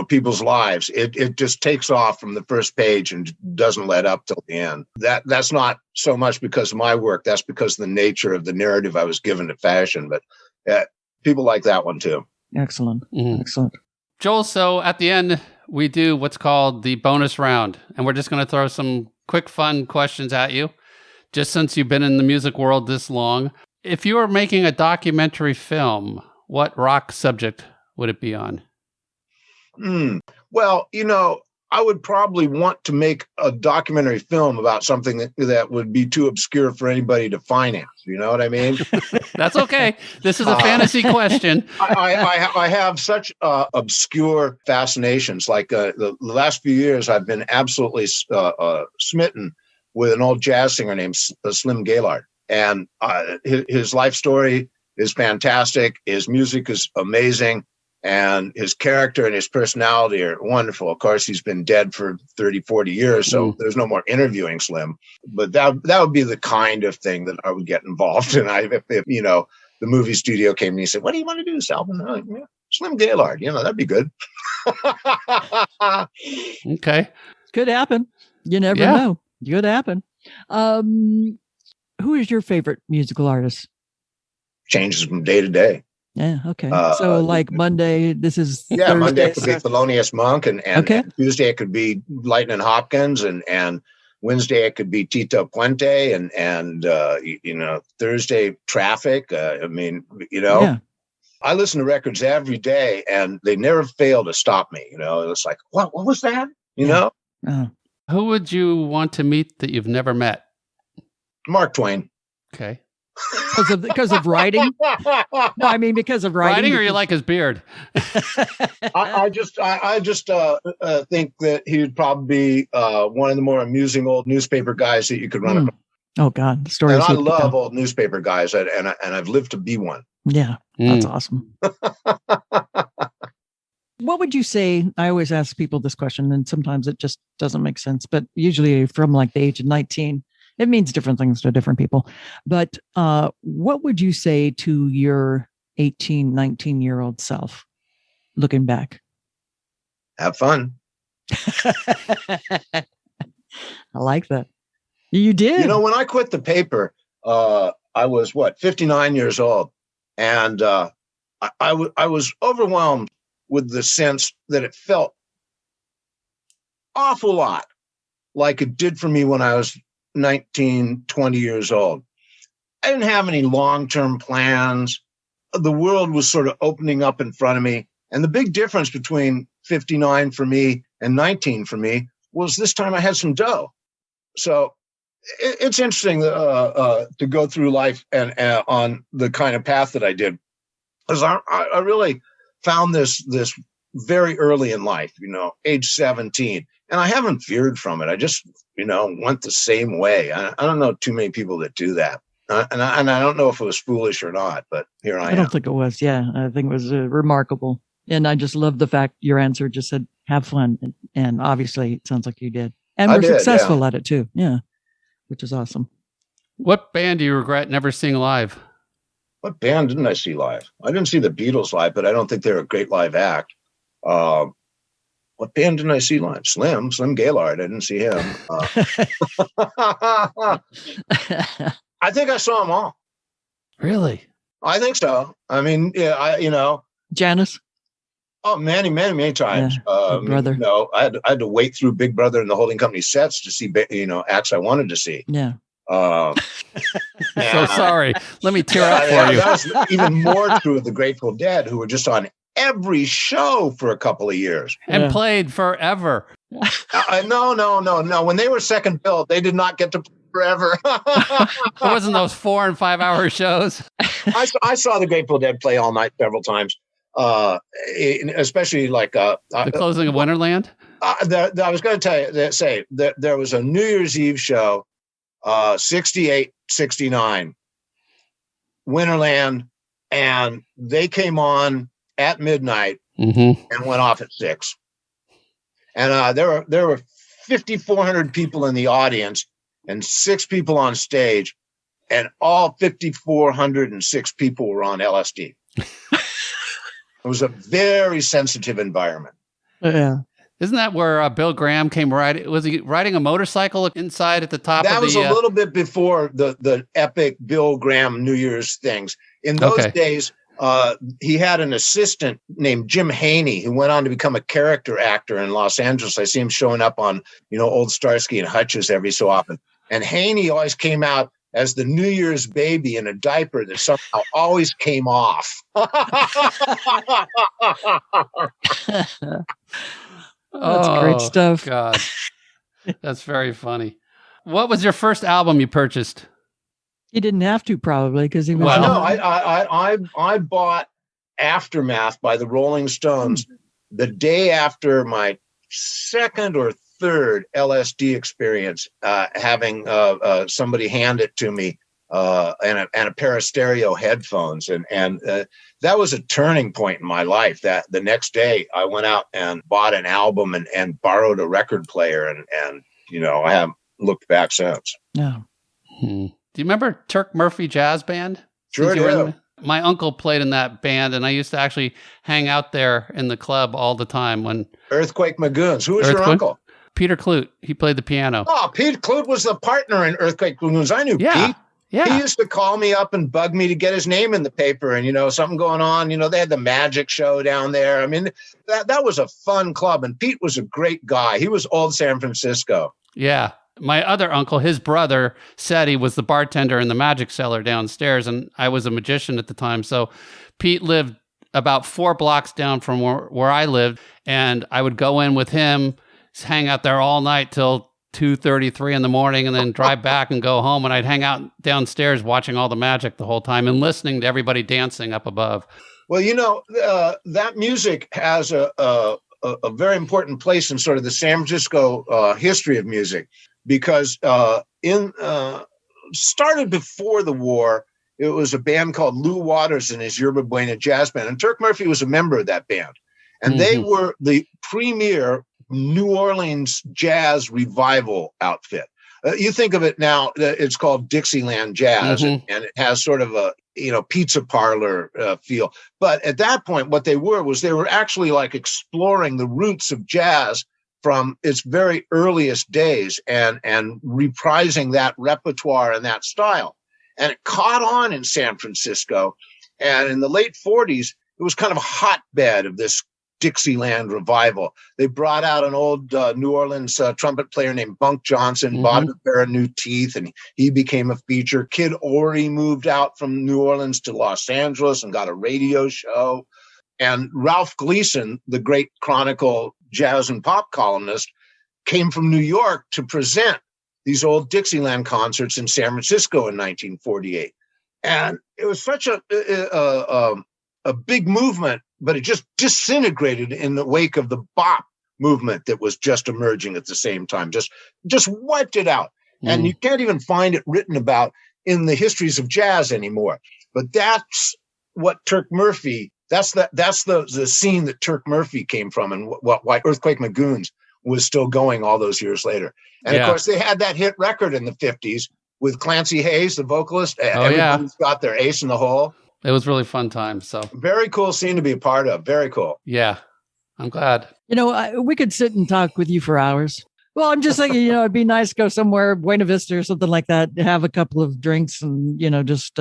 people's lives. It just takes off from the first page and doesn't let up till the end. That's not so much because of my work. That's because of the nature of the narrative I was given to fashion. But people like that one too. Excellent. Excellent. Joel, so at the end, we do what's called the bonus round, and we're just going to throw some quick, fun questions at you, just since you've been in the music world this long. If you were making a documentary film, what rock subject would it be on? Well, I would probably want to make a documentary film about something that would be too obscure for anybody to finance. You know what I mean? That's okay. This is a fantasy question. I have such obscure fascinations. Like the last few years, I've been absolutely smitten with an old jazz singer named Slim Gaillard. And his life story is fantastic. His music is amazing. And his character and his personality are wonderful. Of course, he's been dead for 30, 40 years, so there's no more interviewing Slim. But that would be the kind of thing that I would get involved in. If the movie studio came to me and said, "What do you want to do, Selvin?" Like, Slim Gaillard, that'd be good. Okay. Could happen. You never know. Could happen. Who is your favorite musical artist? Changes from day to day. Yeah. Okay. So like Monday, this is Thursday, Monday it could be Thelonious Monk, and Tuesday it could be Lightning Hopkins, and Wednesday it could be Tito Puente, and Thursday Traffic. I listen to records every day, and they never fail to stop me. It's like, what was that? Who would you want to meet that you've never met? Mark Twain. Okay. Because of writing? No, I mean because of writing. Writing, or you like his beard? I just think that he would probably be one of the more amusing old newspaper guys that you could run across. Oh God, the stories. And I love old newspaper guys, and I've lived to be one. Yeah, that's awesome. What would you say? I always ask people this question, and sometimes it just doesn't make sense. But usually, from like the age of 19. It means different things to different people. But what would you say to your 18, 19-year-old self looking back? Have fun. I like that. You did. When I quit the paper, I was 59 years old. And I was overwhelmed with the sense that it felt awful lot like it did for me when I was 19, 20 years old. I didn't have any long-term plans. The world was sort of opening up in front of me. And the big difference between 59 for me and 19 for me was this time I had some dough. So it's interesting to go through life and on the kind of path that I did. Because I really found this very early in life, age 17. And I haven't veered from it. I just, went the same way. I don't know too many people that do that. And I don't know if it was foolish or not, but here I am. I don't think it was. Yeah, I think it was remarkable. And I just love the fact your answer just said, have fun. And obviously, it sounds like you did. And we're successful at it too. Yeah, which is awesome. What band do you regret never seeing live? What band didn't I see live? I didn't see the Beatles live, but I don't think they're a great live act. What band didn't I see live? Slim Gaillard. I didn't see him. I think I saw them all. Really? I think so. I mean, yeah, Janice? Oh, many times. Big Brother. I had to wait through Big Brother and the Holding Company sets to see, acts I wanted to see. Yeah. So sorry. Let me tear up for you. That was even more true of the Grateful Dead, who were just on every show for a couple of years. And played forever. No. When they were second billed, they did not get to play forever. It wasn't those 4 and 5 hour shows. I saw the Grateful Dead play all night several times, especially like the closing of Winterland. I was going to say that there was a New Year's Eve show, 68, 69, Winterland, and they came on at midnight and went off at 6. And there were 5,400 people in the audience and 6 people on stage, and all 5,406 people were on LSD. It was a very sensitive environment. Yeah. Isn't that where Bill Graham came riding? Was he riding a motorcycle inside at the top of the... That was a little bit before the epic Bill Graham New Year's things. In those days, he had an assistant named Jim Haney who went on to become a character actor in Los Angeles. I see him showing up on, Old Starsky and Hutch's every so often. And Haney always came out as the New Year's baby in a diaper that somehow always came off. That's great stuff. God, that's very funny. What was your first album you purchased? He didn't have to, probably, because he was... Well, no, I bought Aftermath by the Rolling Stones the day after my second or third LSD experience, having somebody hand it to me and a pair of stereo headphones. And that was a turning point in my life. That the next day I went out and bought an album and borrowed a record player. And I haven't looked back since. No. Do you remember Turk Murphy Jazz Band? Sure do. My uncle played in that band, and I used to actually hang out there in the club all the time. When Earthquake Magoons. Who was your uncle? Peter Clute. He played the piano. Oh, Pete Clute was the partner in Earthquake Magoons. I knew Pete. Yeah. He used to call me up and bug me to get his name in the paper, and something going on. They had the magic show down there. I mean, that was a fun club, and Pete was a great guy. He was old San Francisco. Yeah. My other uncle, his brother, said he was the bartender in the magic cellar downstairs, and I was a magician at the time. So Pete lived about 4 blocks down from where I lived, and I would go in with him, hang out there all night till 2:33 in the morning, and then drive back and go home. And I'd hang out downstairs watching all the magic the whole time and listening to everybody dancing up above. Well, that music has a very important place in sort of the San Francisco history of music. Because started before the war, it was a band called Lou Waters and his Yerba Buena Jazz Band. And Turk Murphy was a member of that band. And they were the premier New Orleans jazz revival outfit. You think of it now, it's called Dixieland Jazz, and it has sort of a pizza parlor feel. But at that point, what they were actually like exploring the roots of jazz from its very earliest days and reprising that repertoire and that style. And it caught on in San Francisco. And in the late 40s, it was kind of a hotbed of this Dixieland revival. They brought out an old New Orleans trumpet player named Bunk Johnson, bought a pair of new teeth, and he became a feature. Kid Ory moved out from New Orleans to Los Angeles and got a radio show. And Ralph Gleason, the great Chronicle jazz and pop columnist, came from New York to present these old Dixieland concerts in San Francisco in 1948. And it was such a big movement, but it just disintegrated in the wake of the bop movement that was just emerging at the same time, just wiped it out. And you can't even find it written about in the histories of jazz anymore. But that's what Turk Murphy... That's the scene that Turk Murphy came from, and why Earthquake Magoons was still going all those years later. And of course, they had that hit record in the 50s, with Clancy Hayes, the vocalist. Oh, Everybody's got their ace in the hole. It was really fun time. So very cool scene to be a part of. Very cool. Yeah, I'm glad. We could sit and talk with you for hours. Well, I'm just thinking, it'd be nice to go somewhere, Buena Vista or something like that, have a couple of drinks and, just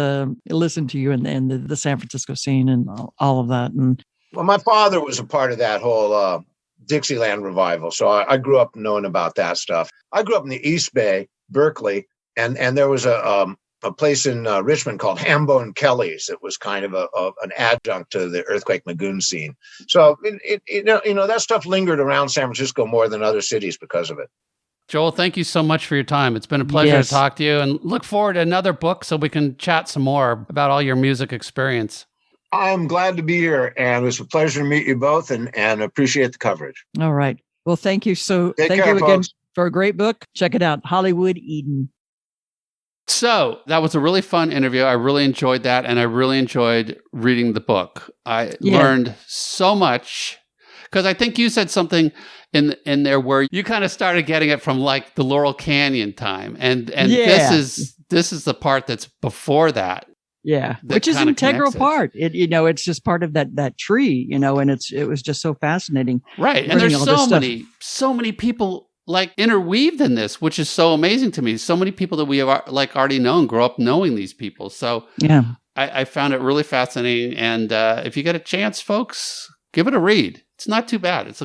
listen to you and the San Francisco scene and all of that. And well, my father was a part of that whole Dixieland revival. So I grew up knowing about that stuff. I grew up in the East Bay, Berkeley, and there was a place in Richmond called Hambone Kelly's. It was kind of an adjunct to the Earthquake Lagoon scene. So that stuff lingered around San Francisco more than other cities because of it. Joel, thank you so much for your time. It's been a pleasure to talk to you, and look forward to another book so we can chat some more about all your music experience. I'm glad to be here, and it was a pleasure to meet you both, and appreciate the coverage. All right. Well, thank you. So thank you again for a great book. Check it out, Hollywood Eden. So that was a really fun interview. I really enjoyed that, and I really enjoyed reading the book. I learned so much, because I think you said something in there where you kind of started getting it from like the Laurel Canyon time, and this is the part that's before that. Yeah, which is an integral part. It's just part of that tree, and it was just so fascinating. Right, and there's so many people like interweaved in this, which is so amazing to me. So many people that we have like already known, grow up knowing these people. So yeah, I found it really fascinating. And if you get a chance, folks, give it a read. It's not too bad.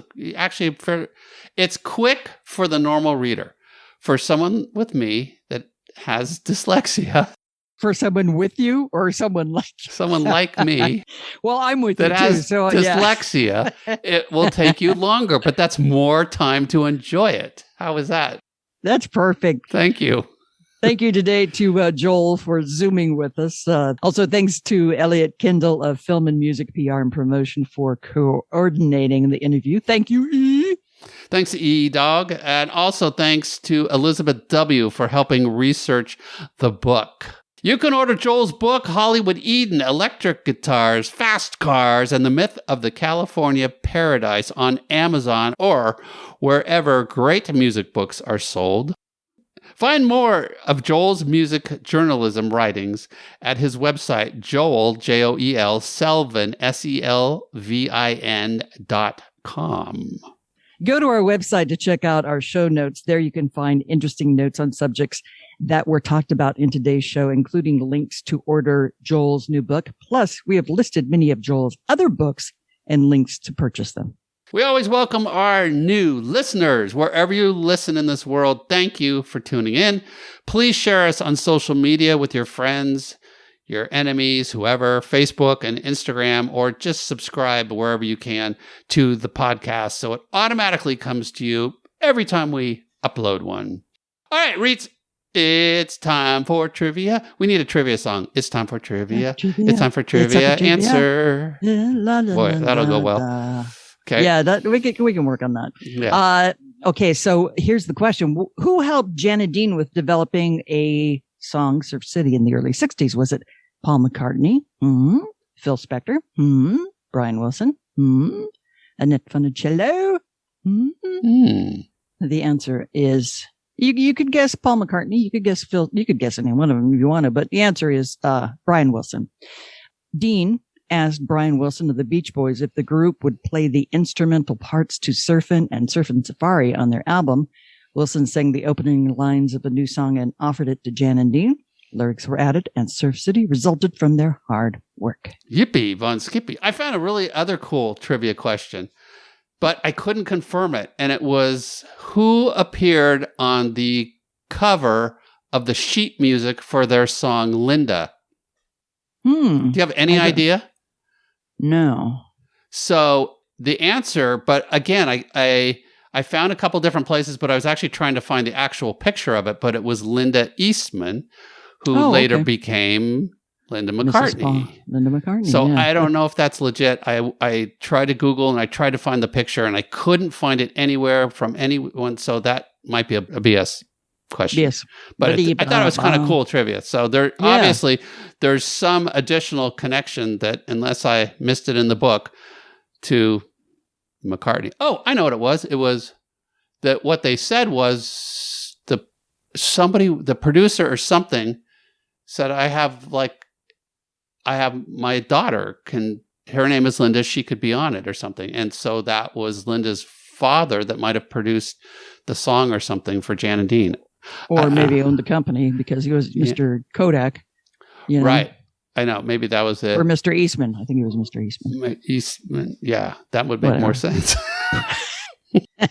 It's quick for the normal reader. For someone with me that has dyslexia. For someone with you or someone like me. Well, I'm with that you has too. So dyslexia, it will take you longer, but that's more time to enjoy it. How is that? That's perfect. Thank you. Thank you today to Joel for Zooming with us. Also, thanks to Elliot Kendall of Film and Music PR and Promotion for coordinating the interview. Thank you, E. Thanks to E-Dog. And also thanks to Elizabeth W. for helping research the book. You can order Joel's book, Hollywood Eden, Electric Guitars, Fast Cars, and the Myth of the California Paradise on Amazon or wherever great music books are sold. Find more of Joel's music journalism writings at his website, Joel, Joel, Selvin, Selvin.com. Go to our website to check out our show notes. There you can find interesting notes on subjects that were talked about in today's show, including links to order Joel's new book. Plus, we have listed many of Joel's other books and links to purchase them. We always welcome our new listeners wherever you listen in this world. Thank you for tuning in. Please share us on social media with your friends, your enemies, whoever, Facebook and Instagram, or just subscribe wherever you can to the podcast so it automatically comes to you every time we upload one. All right, Reeds, it's time for trivia. We need a trivia song. It's time for trivia. It's time for trivia. Answer. Boy, that'll go well. Okay. Yeah, we can work on that. Yeah. Okay, so here's the question. Who helped Janet Dean with developing a song, Surf City, in the early 60s? Was it Paul McCartney? Phil Spector? Brian Wilson? Annette Funicello? The answer is, you could guess Paul McCartney, you could guess Phil, you could guess any one of them if you wanted, but the answer is Brian Wilson. Dean asked Brian Wilson of the Beach Boys if the group would play the instrumental parts to Surfin' and Surfin' Safari on their album. Wilson sang the opening lines of a new song and offered it to Jan and Dean. Lyrics were added, and Surf City resulted from their hard work. Yippee, Von Skippy. I found a really other cool trivia question, but I couldn't confirm it. And it was, who appeared on the cover of the sheet music for their song Linda? Do you have any idea? No. So the answer, but again, I found a couple different places, but I was actually trying to find the actual picture of it, but it was Linda Eastman, who later became Linda McCartney. Linda McCartney. So I don't know if that's legit. I tried to Google and I tried to find the picture and I couldn't find it anywhere from anyone. So that might be a BS question. Yes. But I thought it was kind of cool trivia. So obviously there's some additional connection that, unless I missed it in the book, to McCartney. Oh, I know what it was. It was that what they said was somebody, the producer or something, said, I have my daughter, her name is Linda, she could be on it or something. And so that was Linda's father that might have produced the song or something for Jan and Dean. Or maybe owned the company because he was Mr. Kodak. You know? Right. I know. Maybe that was it. Or Mr. Eastman. I think he was Mr. Eastman. Eastman. Yeah, that would make more sense.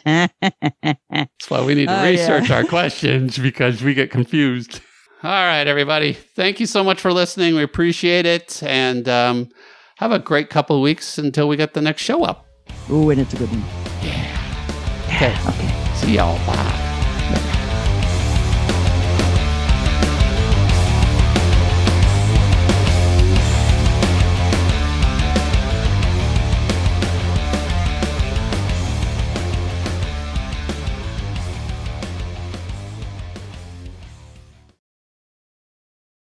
That's why we need to research our questions, because we get confused. All right, everybody. Thank you so much for listening. We appreciate it. And have a great couple of weeks until we get the next show up. Ooh, and it's a good one. Yeah. Okay. See y'all. Bye.